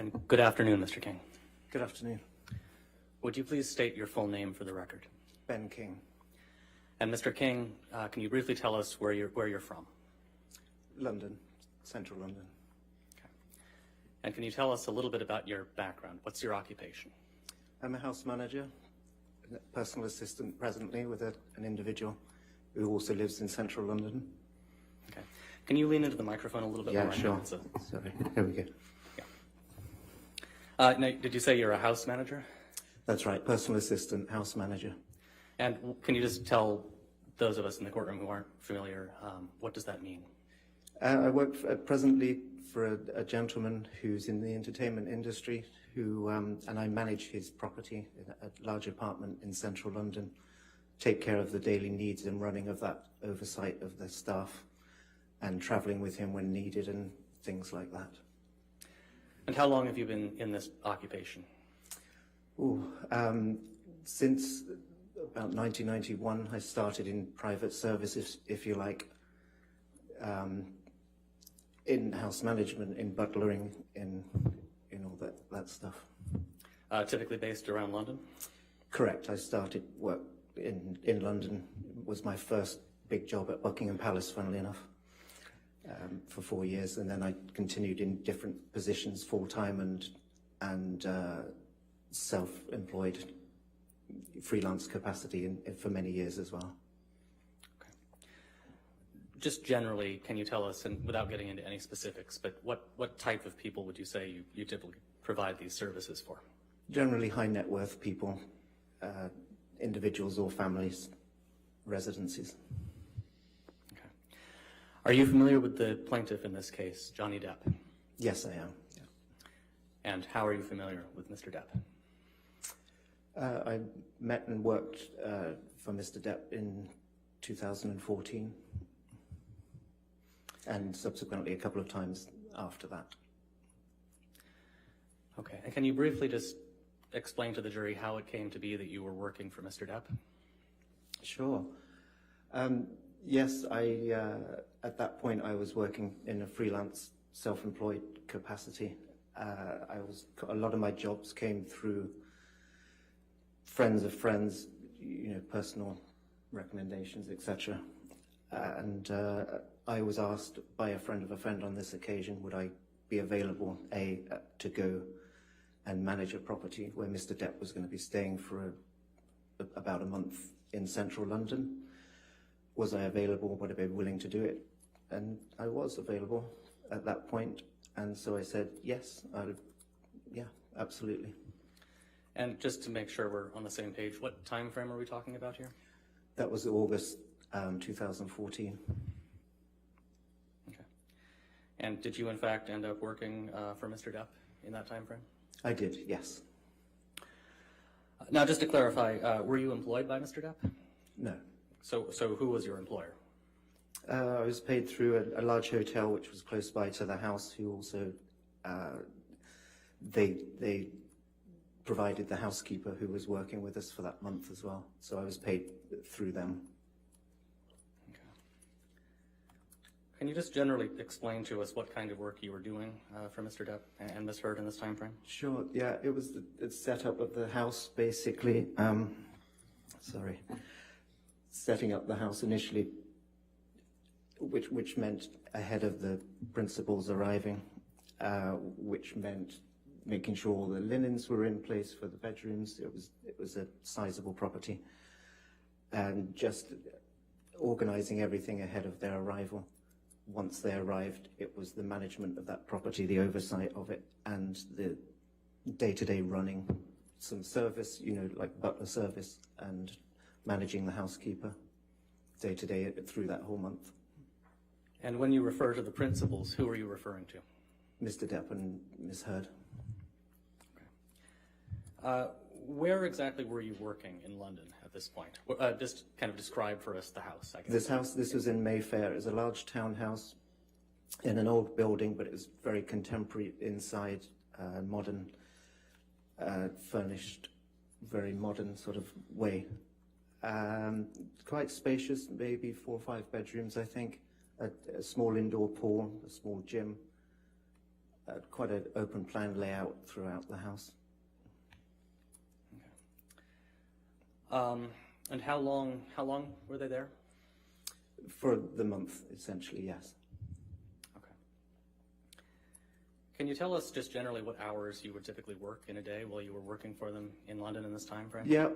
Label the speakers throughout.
Speaker 1: And good afternoon, Mr. King.
Speaker 2: Good afternoon.
Speaker 1: Would you please state your full name for the record?
Speaker 2: Ben King.
Speaker 1: And Mr. King, can you briefly tell us where you're from?
Speaker 2: London, central London.
Speaker 1: Okay. And can you tell us a little bit about your background? What's your occupation?
Speaker 2: I'm a house manager, personal assistant presently with an individual who also lives in central London.
Speaker 1: Okay. Can you lean into the microphone a little bit more?
Speaker 2: Yeah, sure. Sorry. Here we go.
Speaker 1: Yeah. Now, did you say you're a house manager?
Speaker 2: That's right, personal assistant, house manager.
Speaker 1: And can you just tell those of us in the courtroom who aren't familiar, what does that mean?
Speaker 2: I work presently for a gentleman who's in the entertainment industry, and I manage his property, a large apartment in central London, take care of the daily needs and running of that, oversight of the staff, and traveling with him when needed and things like that.
Speaker 1: And how long have you been in this occupation?
Speaker 2: Since about 1991, I started in private service, if you like, in house management, in butlering, in all that stuff.
Speaker 1: Typically based around London?
Speaker 2: Correct. I started work in London. It was my first big job at Buckingham Palace, funnily enough, for 4 years, and then I continued in different positions, full-time and self-employed, freelance capacity for many years as well.
Speaker 1: Okay. Just generally, can you tell us, and without getting into any specifics, but what type of people would you say you typically provide these services for?
Speaker 2: Generally high net worth people, individuals or families, residencies.
Speaker 1: Okay. Are you familiar with the plaintiff in this case, Johnny Depp?
Speaker 2: Yes, I am. Yeah.
Speaker 1: And how are you familiar with Mr. Depp?
Speaker 2: I met and worked for Mr. Depp in 2014 and subsequently a couple of times after that.
Speaker 1: Okay, and can you briefly just explain to the jury how it came to be that you were working for Mr. Depp?
Speaker 2: Sure. Yes, at that point I was working in a freelance, self-employed capacity. A lot of my jobs came through friends of friends, personal recommendations, etc. And I was asked by a friend of a friend on this occasion, would I be available, to go and manage a property where Mr. Depp was going to be staying for about a month in central London. Was I available? Would I be willing to do it? And I was available at that point, and so I said yes. Yeah, absolutely.
Speaker 1: And just to make sure we're on the same page, what time frame are we talking about here?
Speaker 2: That was August 2014.
Speaker 1: Okay. And did you in fact end up working for Mr. Depp in that time frame?
Speaker 2: I did, yes.
Speaker 1: Now, just to clarify, were you employed by Mr. Depp?
Speaker 2: No.
Speaker 1: So who was your employer?
Speaker 2: I was paid through a large hotel which was close by to the house, who also, they provided the housekeeper who was working with us for that month as well. So I was paid through them.
Speaker 1: Okay. Can you just generally explain to us what kind of work you were doing for Mr. Depp and Ms. Heard in this time frame?
Speaker 2: Sure, yeah, it was the setup of the house, basically. Setting up the house initially, which meant ahead of the principals arriving, which meant making sure all the linens were in place for the bedrooms. It was a sizable property, and just organizing everything ahead of their arrival. Once they arrived, it was the management of that property, the oversight of it, and the day-to-day running, some service, like butler service, and managing the housekeeper day-to-day through that whole month.
Speaker 1: And when you refer to the principals, who are you referring to?
Speaker 2: Mr. Depp and Ms. Heard.
Speaker 1: Okay. Where exactly were you working in London at this point? Just kind of describe for us the house, I guess.
Speaker 2: This was in Mayfair. It was a large townhouse in an old building, but it was very contemporary inside, modern, furnished, very modern sort of way. Quite spacious, maybe 4 or 5 bedrooms, I think. A small indoor pool, a small gym, quite an open plan layout throughout the house.
Speaker 1: And how long were they there?
Speaker 2: For the month, essentially, yes.
Speaker 1: Okay. Can you tell us just generally what hours you would typically work in a day while you were working for them in London in this time frame?
Speaker 2: Yeah,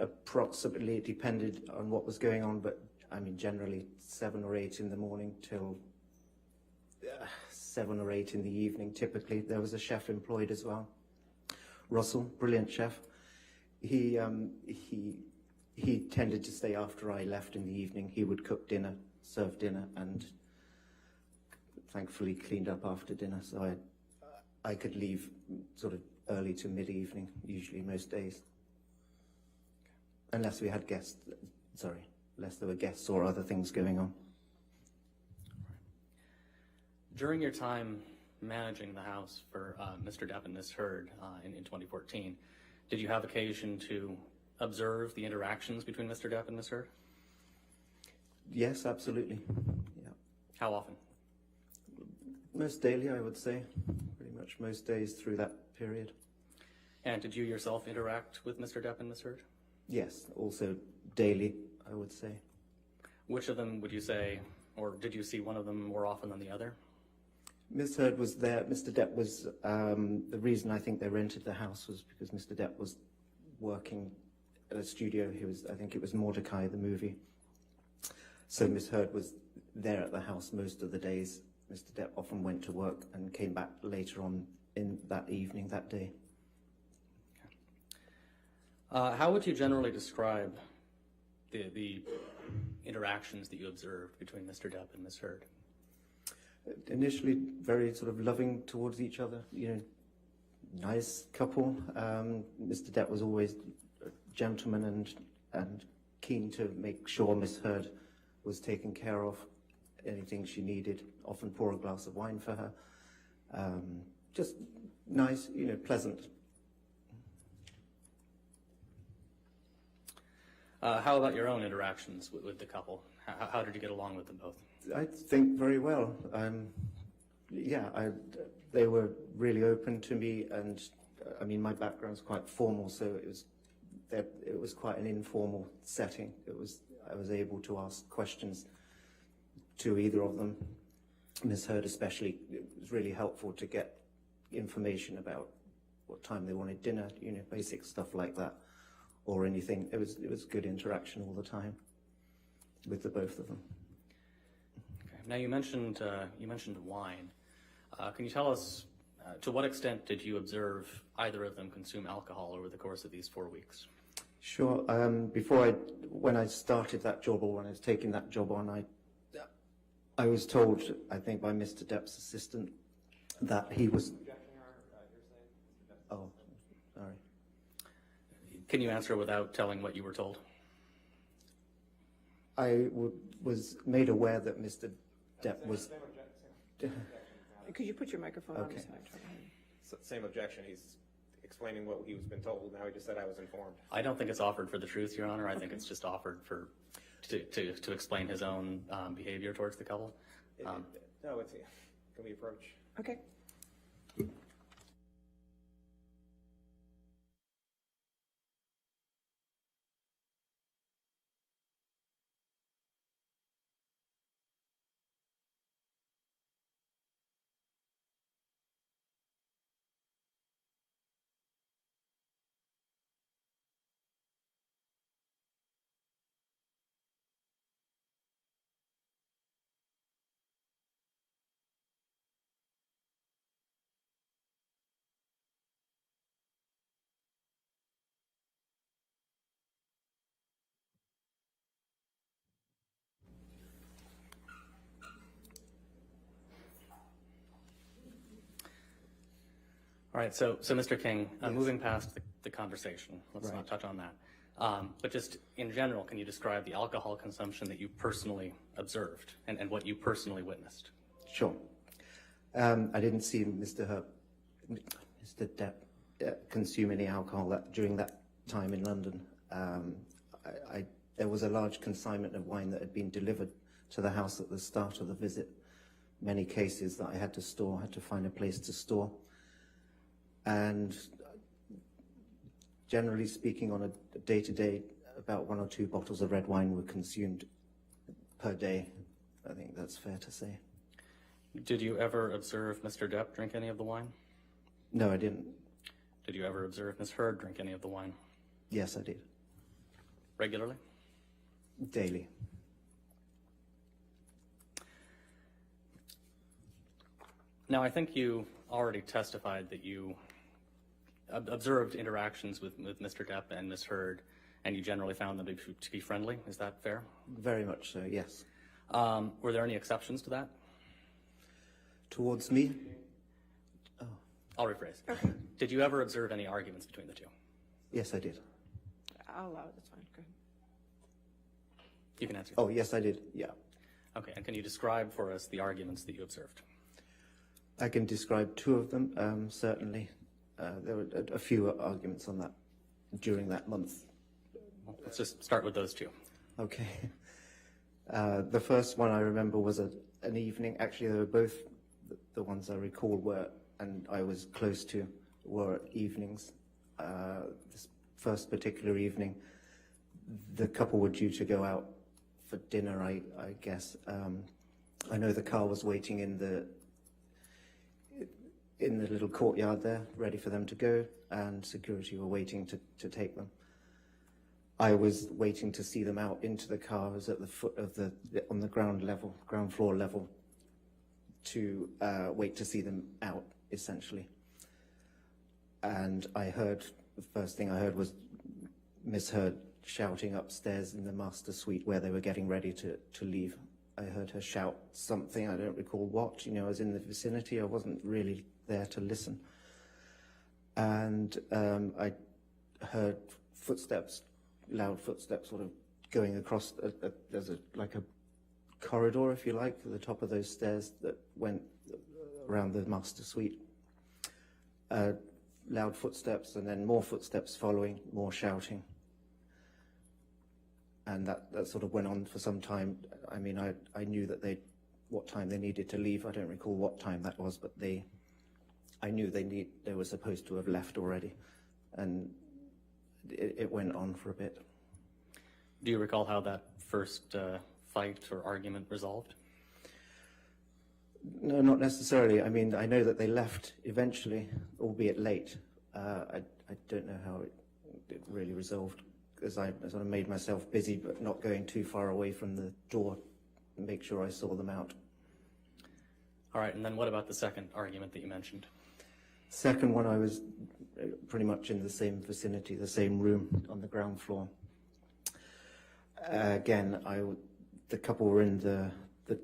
Speaker 2: approximately. It depended on what was going on, but I mean, generally 7 or 8 in the morning till 7 or 8 in the evening, typically. There was a chef employed as well. Russell, brilliant chef. He tended to stay after I left in the evening. He would cook dinner, serve dinner, and thankfully cleaned up after dinner. So I could leave sort of early to mid-evening, usually most days. Unless we had guests, unless there were guests or other things going on.
Speaker 1: During your time managing the house for Mr. Depp and Ms. Heard in 2014, did you have occasion to observe the interactions between Mr. Depp and Ms. Heard?
Speaker 2: Yes, absolutely. Yeah.
Speaker 1: How often?
Speaker 2: Most daily, I would say. Pretty much most days through that period.
Speaker 1: And did you yourself interact with Mr. Depp and Ms. Heard?
Speaker 2: Yes, also daily, I would say.
Speaker 1: Which of them would you say, or did you see one of them more often than the other?
Speaker 2: Ms. Heard was there. Mr. Depp was, the reason I think they rented the house was because Mr. Depp was working at a studio. I think it was Mordecai, the movie. So Ms. Heard was there at the house most of the days. Mr. Depp often went to work and came back later on in that evening, that day.
Speaker 1: How would you generally describe the interactions that you observed between Mr. Depp and Ms. Heard?
Speaker 2: Initially, very sort of loving towards each other, you know, nice couple. Mr. Depp was always a gentleman and keen to make sure Miss Heard was taken care of, anything she needed, often pour a glass of wine for her. Just nice, you know, pleasant.
Speaker 1: How about your own interactions with the couple? How did you get along with them both?
Speaker 2: I think very well. They were really open to me, and I mean, my background's quite formal, so it was quite an informal setting. I was able to ask questions to either of them. Ms. Heard especially, it was really helpful to get information about what time they wanted dinner, you know, basic stuff like that, or anything. It was good interaction all the time with the both of them.
Speaker 1: Okay. Now you mentioned wine. Can you tell us to what extent did you observe either of them consume alcohol over the course of these 4 weeks?
Speaker 2: Sure. When I started that job, or when I was taking that job on, I was told, I think by Mr. Depp's assistant, that he was. Oh, sorry.
Speaker 1: Can you answer without telling what you were told?
Speaker 2: I was made aware that Mr. Depp was.
Speaker 3: Could you put your microphone on?
Speaker 2: Okay.
Speaker 4: Same objection. He's explaining what he was been told. Now he just said I was informed.
Speaker 1: I don't think it's offered for the truth, Your Honor. I think it's just offered to explain his own behavior towards the couple.
Speaker 4: No, can we approach?
Speaker 3: Okay.
Speaker 1: All right, so Mr. King, moving past the conversation, let's not touch on that. But just in general, can you describe the alcohol consumption that you personally observed and what you personally witnessed?
Speaker 2: Sure. I didn't see Mr. Depp consume any alcohol during that time in London. There was a large consignment of wine that had been delivered to the house at the start of the visit. many cases that I had to store, had to find a place to store. And generally speaking, on a day-to-day, about 1 or 2 bottles of red wine were consumed per day. I think that's fair to say.
Speaker 1: Did you ever observe Mr. Depp drink any of the wine?
Speaker 2: No, I didn't.
Speaker 1: Did you ever observe Ms. Heard drink any of the wine?
Speaker 2: Yes, I did.
Speaker 1: Regularly?
Speaker 2: Daily.
Speaker 1: Now, I think you already testified that you observed interactions with Mr. Depp and Ms. Heard, and you generally found them to be friendly. Is that fair?
Speaker 2: Very much so, yes.
Speaker 1: Were there any exceptions to that?
Speaker 2: Towards me?
Speaker 1: I'll rephrase. Okay. Did you ever observe any arguments between the two?
Speaker 2: Yes, I did.
Speaker 3: I'll allow it, that's fine, go ahead.
Speaker 1: You can answer.
Speaker 2: Oh, yes, I did, yeah.
Speaker 1: Okay, and can you describe for us the arguments that you observed?
Speaker 2: I can describe 2 of them, certainly. There were a few arguments on that during that month.
Speaker 1: Well, let's just start with those 2.
Speaker 2: Okay. The first one I remember was an evening. Actually, they were both the ones I recall were, and I was close to, were evenings. This first particular evening, the couple were due to go out for dinner, I guess. I know the car was waiting in the little courtyard there, ready for them to go, and security were waiting to take them. I was waiting to see them out into the car. I was at the foot of on the ground floor level, to wait to see them out, essentially. And the first thing I heard was Miss Heard shouting upstairs in the master suite where they were getting ready to leave. I heard her shout something, I don't recall what. I was in the vicinity, I wasn't really there to listen. And I heard footsteps, loud footsteps, sort of going across. There's like a corridor, if you like, at the top of those stairs that went around the master suite. Loud footsteps, and then more footsteps following, more shouting. And that sort of went on for some time. I mean, I knew that what time they needed to leave. I don't recall what time that was, but I knew they were supposed to have left already. And it went on for a bit.
Speaker 1: Do you recall how that first fight or argument resolved?
Speaker 2: No, not necessarily. I mean, I know that they left eventually, albeit late. I don't know how it really resolved, because I sort of made myself busy, but not going too far away from the door to make sure I saw them out.
Speaker 1: All right, and then what about the second argument that you mentioned?
Speaker 2: Second one, I was pretty much in the same vicinity, the same room on the ground floor. Again, the couple were in the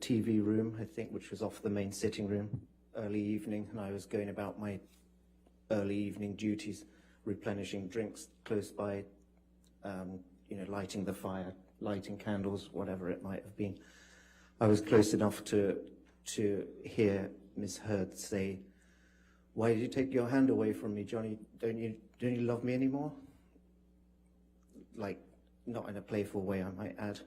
Speaker 2: TV room, I think, which was off the main sitting room, early evening, and I was going about my early evening duties, replenishing drinks close by, lighting the fire, lighting candles, whatever it might have been. I was close enough to hear Miss Heard say, "Why did you take your hand away from me, Johnny? Don't you love me anymore?" Like, not in a playful way, I might add.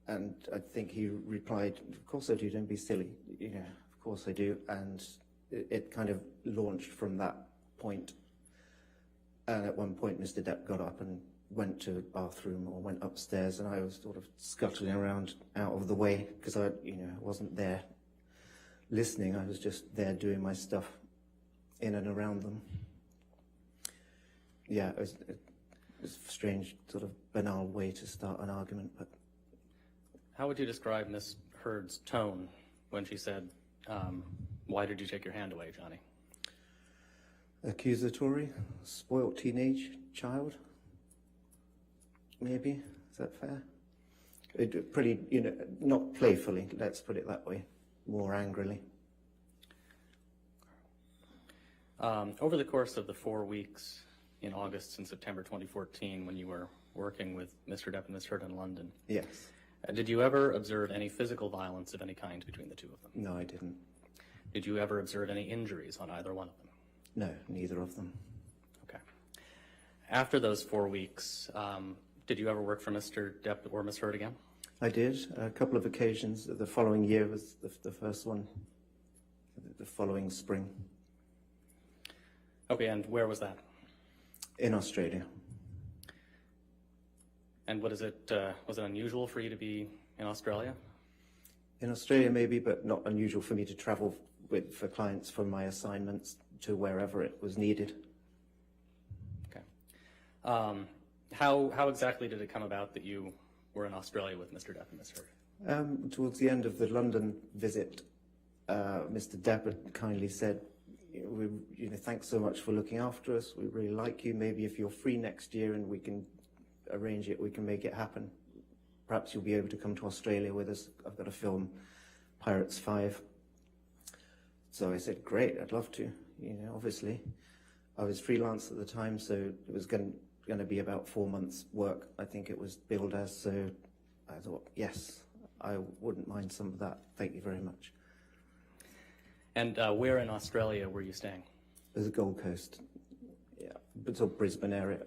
Speaker 2: And I think he replied, "Of course I do, don't be silly. Of course I do." And it kind of launched from that point. And at one point, Mr. Depp got up and went to the bathroom or went upstairs, and I was sort of scuttling around out of the way, because I wasn't there listening. I was just there doing my stuff in and around them. Yeah, it was a strange, sort of banal way to start an argument. But
Speaker 1: how would you describe Miss Heard's tone when she said, "Why did you take your hand away, Johnny?"
Speaker 2: Accusatory, spoilt teenage child, maybe. Is that fair? Pretty, not playfully, let's put it that way, more angrily.
Speaker 1: Over the course of the 4 weeks in August and September 2014, when you were working with Mr. Depp and Ms. Heard in London,
Speaker 2: Yes.
Speaker 1: Did you ever observe any physical violence of any kind between the two of them?
Speaker 2: No, I didn't.
Speaker 1: Did you ever observe any injuries on either one of them?
Speaker 2: No, neither of them.
Speaker 1: Okay. After those 4 weeks, did you ever work for Mr. Depp or Ms. Heard again?
Speaker 2: I did. A couple of occasions. The following year was the first one, the following spring.
Speaker 1: Okay, and where was that?
Speaker 2: In Australia.
Speaker 1: And what is it, was it unusual for you to be in Australia?
Speaker 2: In Australia, maybe, but not unusual for me to travel for clients for my assignments to wherever it was needed.
Speaker 1: Okay. How exactly did it come about that you were in Australia with Mr. Depp and Ms. Heard?
Speaker 2: Towards the end of the London visit, Mr. Depp had kindly said, thanks so much for looking after us. We really like you. Maybe if you're free next year and we can arrange it, we can make it happen. Perhaps you'll be able to come to Australia with us. I've got a film, Pirates 5. So I said, great, I'd love to. Obviously, I was freelance at the time, so it was going to be about 4 months' work. I think it was billed as. So I thought, yes, I wouldn't mind some of that. Thank you very much.
Speaker 1: And where in Australia were you staying?
Speaker 2: There's a Gold Coast, yeah, it's all Brisbane area.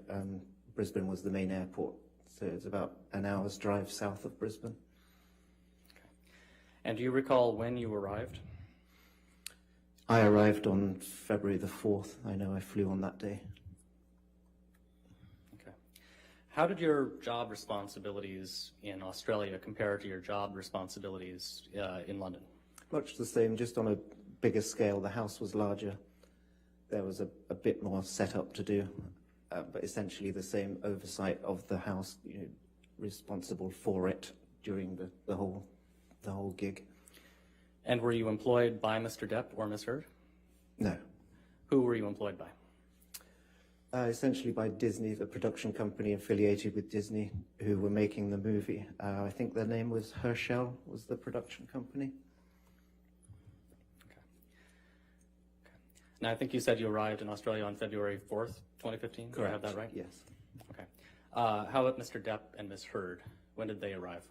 Speaker 2: Brisbane was the main airport, so it's about an hour's drive south of Brisbane.
Speaker 1: Okay. And do you recall when you arrived?
Speaker 2: I arrived on February the 4th. I know I flew on that day.
Speaker 1: Okay. How did your job responsibilities in Australia compare to your job responsibilities in London?
Speaker 2: Much the same, just on a bigger scale. The house was larger. There was a bit more setup to do, but essentially the same oversight of the house, responsible for it during the whole gig.
Speaker 1: And were you employed by Mr. Depp or Ms. Heard?
Speaker 2: No.
Speaker 1: Who were you employed by?
Speaker 2: Essentially by Disney, the production company affiliated with Disney, who were making the movie. I think their name was Herschel, was the production company.
Speaker 1: Okay. Now, I think you said you arrived in Australia on February 4th, 2015? Do I have that right?
Speaker 2: Yes.
Speaker 1: Okay. How about Mr. Depp and Ms. Heard? When did they arrive?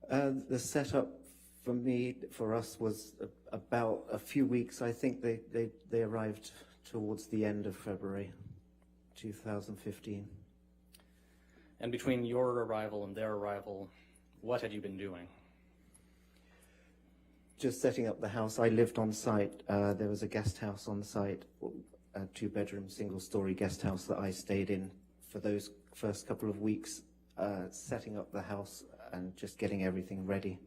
Speaker 2: The setup for us was about a few weeks. I think they arrived towards the end of February 2015.
Speaker 1: And between your arrival and their arrival, what had you been doing?
Speaker 2: Just setting up the house. I lived on site. There was a guest house on site, a 2-bedroom, single-story guest house that I stayed in for those first couple of weeks, setting up the house and just getting everything ready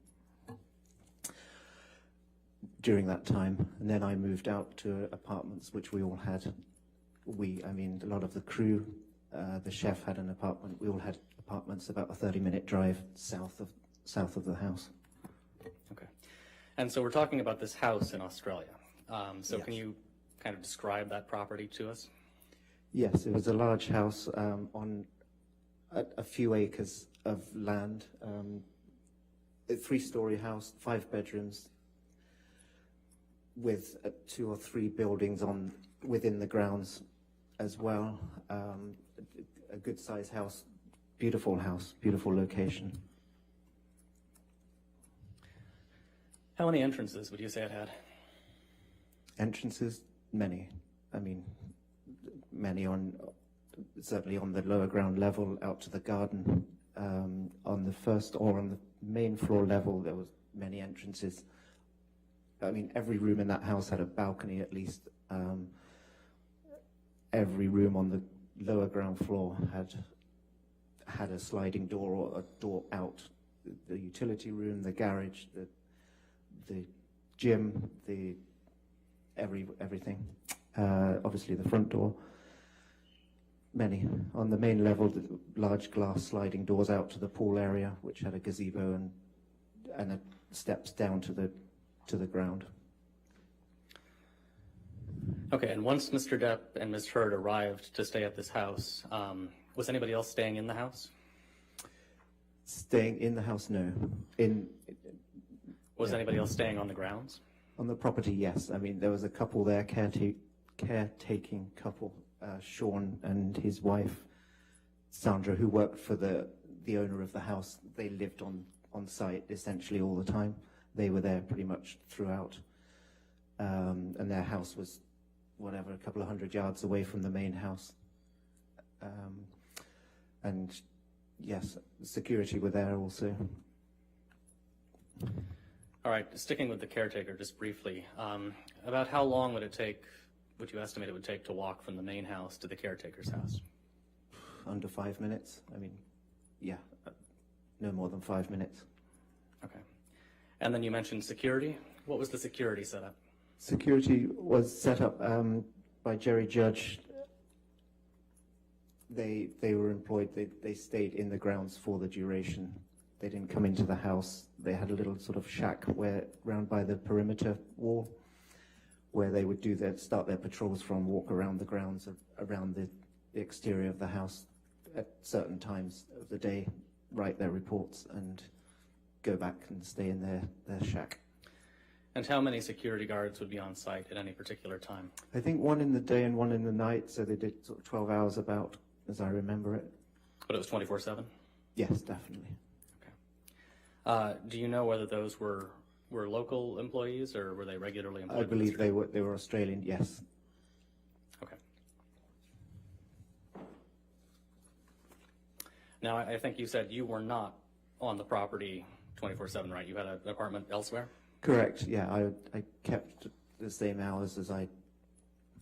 Speaker 2: during that time. And then I moved out to apartments, which we all had. A lot of the crew, the chef had an apartment. We all had apartments about a 30-minute drive south of the house.
Speaker 1: Okay. And so we're talking about this house in Australia. So
Speaker 2: Yes.
Speaker 1: Can you kind of describe that property to us?
Speaker 2: Yes, it was a large house on a few acres of land. A 3-story house, 5 bedrooms, with 2 or 3 buildings within the grounds as well. A good-sized house, beautiful location.
Speaker 1: How many entrances would you say it had?
Speaker 2: Entrances, many. Many certainly on the lower ground level out to the garden. On the first or on the main floor level, there was many entrances. Every room in that house had a balcony at least. Every room on the lower ground floor had a sliding door or a door out. The utility room, the garage, the gym, everything. Obviously the front door. Many. On the main level, the large glass sliding doors out to the pool area, which had a gazebo and steps down to the ground.
Speaker 1: Okay, and once Mr. Depp and Ms. Heard arrived to stay at this house, was anybody else staying in the house?
Speaker 2: Staying in the house, no.
Speaker 1: Was anybody else staying on the grounds?
Speaker 2: On the property, yes. There was a couple there, caretaking couple, Sean and his wife, Sandra, who worked for the owner of the house. They lived on site essentially all the time. They were there pretty much throughout. And their house was, a couple of 100 yards away from the main house. And Yes, security were there also.
Speaker 1: All right, sticking with the caretaker just briefly, about how long would you estimate it would take to walk from the main house to the caretaker's house?
Speaker 2: Under 5 minutes. I mean, yeah, no more than 5 minutes.
Speaker 1: Okay. And then you mentioned security. What was the security setup?
Speaker 2: Security was set up by Jerry Judge. They were employed, they stayed in the grounds for the duration. They didn't come into the house. They had a little sort of shack round by the perimeter wall where they would start their patrols from, walk around the grounds, around the exterior of the house at certain times of the day, write their reports and go back and stay in their shack.
Speaker 1: And how many security guards would be on site at any particular time?
Speaker 2: I think one in the day and one in the night, so they did sort of 12 hours about, as I remember it.
Speaker 1: But it was 24/7?
Speaker 2: Yes, definitely.
Speaker 1: Okay. Do you know whether those were local employees or were they regularly employed?
Speaker 2: I believe they were Australian, yes.
Speaker 1: Okay. Now, I think you said you were not on the property 24/7, right? You had an apartment elsewhere?
Speaker 2: Correct, yeah. I kept the same hours as I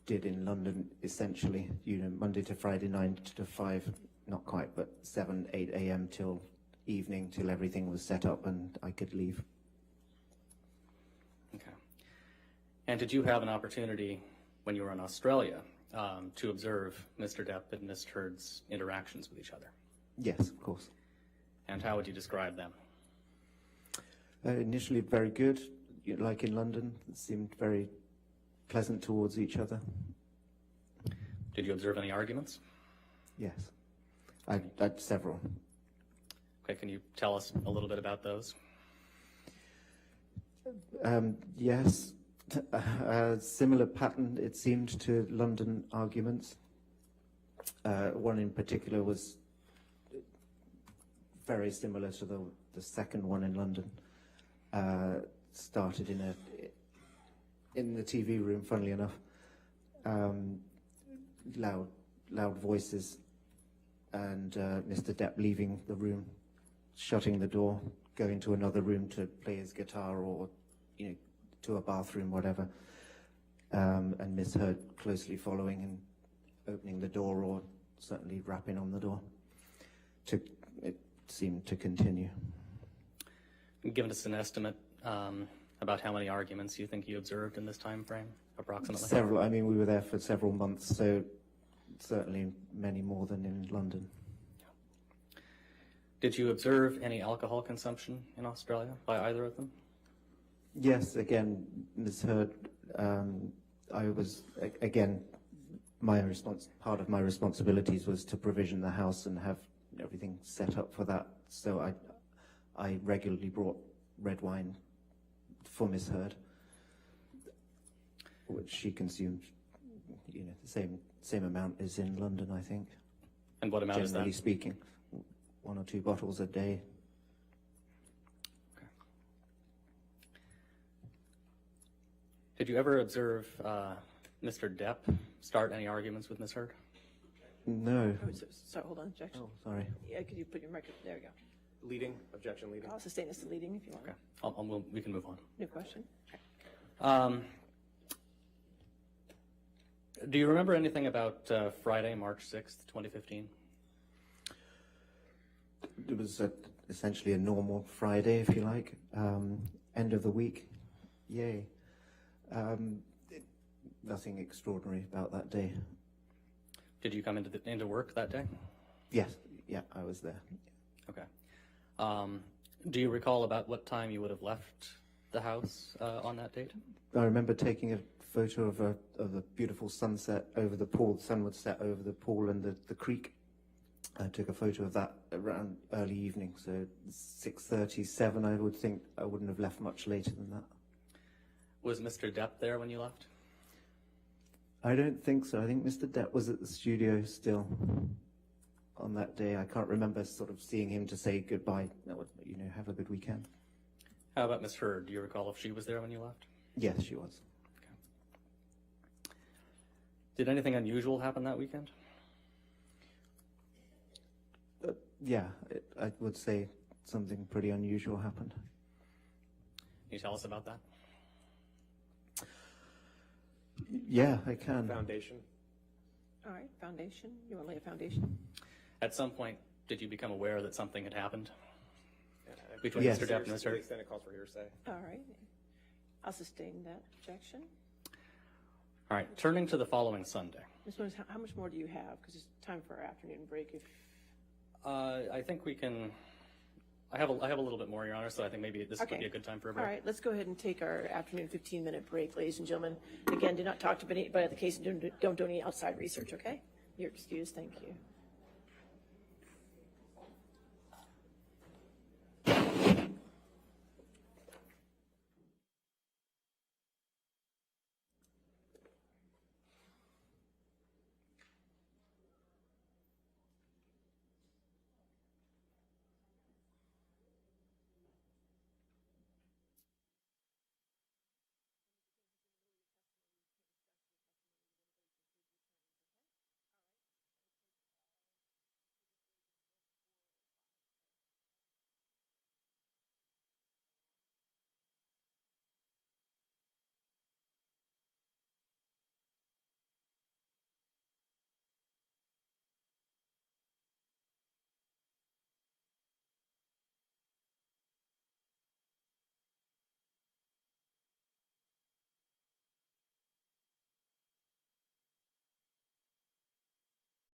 Speaker 2: did in London, essentially. Monday to Friday, 9 to 5, not quite, but 7, 8 a.m. till evening, till everything was set up and I could leave.
Speaker 1: Okay. And did you have an opportunity when you were in Australia to observe Mr. Depp and Ms. Heard's interactions with each other?
Speaker 2: Yes, of course.
Speaker 1: And how would you describe them?
Speaker 2: Initially very good, like in London. It seemed very pleasant towards each other.
Speaker 1: Did you observe any arguments?
Speaker 2: Yes. I had several.
Speaker 1: Okay, can you tell us a little bit about those?
Speaker 2: Yes. A similar pattern, it seemed, to London arguments. One in particular was very similar to the second one in London. Started in the TV room, funnily enough. Loud voices, and Mr. Depp leaving the room, shutting the door, going to another room to play his guitar or, to a bathroom, whatever. And Miss Heard closely following and opening the door or certainly rapping on the door. It seemed to continue.
Speaker 1: Give us an estimate about how many arguments you think you observed in this time frame, approximately?
Speaker 2: Several. I mean, we were there for several months, so certainly many more than in London.
Speaker 1: Did you observe any alcohol consumption in Australia by either of them?
Speaker 2: Yes, again, Ms. Heard, I was, again, part of my responsibilities was to provision the house and have everything set up for that. So I regularly brought red wine for Ms. Heard, which she consumed, the same amount as in London, I think.
Speaker 1: And what amount is that?
Speaker 2: Generally speaking, 1 or 2 bottles a day.
Speaker 1: Okay. Did you ever observe Mr. Depp start any arguments with Ms. Heard?
Speaker 2: No.
Speaker 3: Oh, sorry, hold on, objection.
Speaker 2: Oh, sorry.
Speaker 3: Yeah, could you put your microphone, there you go.
Speaker 4: Leading, objection leading.
Speaker 3: I'll sustain this to leading if you want.
Speaker 1: Okay, we can move on.
Speaker 3: New question? Okay.
Speaker 1: Do you remember anything about Friday, March 6th, 2015?
Speaker 2: It was essentially a normal Friday, if you like. End of the week. Yay. Nothing extraordinary about that day.
Speaker 1: Did you come into work that day?
Speaker 2: Yes. Yeah, I was there.
Speaker 1: Okay. Do you recall about what time you would have left the house on that date?
Speaker 2: I remember taking a photo of a beautiful sunset over the pool. The sun would set over the pool and the creek. I took a photo of that around early evening, so 6:37. I would think I wouldn't have left much later than that.
Speaker 1: Was Mr. Depp there when you left?
Speaker 2: I don't think so. I think Mr. Depp was at the studio still on that day. I can't remember sort of seeing him to say goodbye. Have a good weekend.
Speaker 1: How about Ms. Heard? Do you recall if she was there when you left?
Speaker 2: Yes, she was.
Speaker 1: Okay. Did anything unusual happen that weekend?
Speaker 2: Yeah, I would say something pretty unusual happened.
Speaker 1: Can you tell us about that?
Speaker 2: Yeah, I can.
Speaker 4: Foundation.
Speaker 3: All right, foundation. You want to lay a foundation?
Speaker 1: At some point, did you become aware that something had happened
Speaker 4: Yeah,
Speaker 1: between
Speaker 2: Yes.
Speaker 1: Mr. Depp and
Speaker 4: To the
Speaker 1: Mr.
Speaker 4: extent it calls for hearsay.
Speaker 3: All right. I'll sustain that objection.
Speaker 1: All right, turning to the following Sunday.
Speaker 3: Ms. Williams, how much more do you have? Because it's time for our afternoon break. If
Speaker 1: I think we can, I have a little bit more, Your Honor, so I think maybe this would be a good time for a
Speaker 3: All
Speaker 1: break.
Speaker 3: right, let's go ahead and take our afternoon 15-minute break, ladies and gentlemen. Again, do not talk to anybody at the case and don't do any outside research, okay? You're excused, thank you.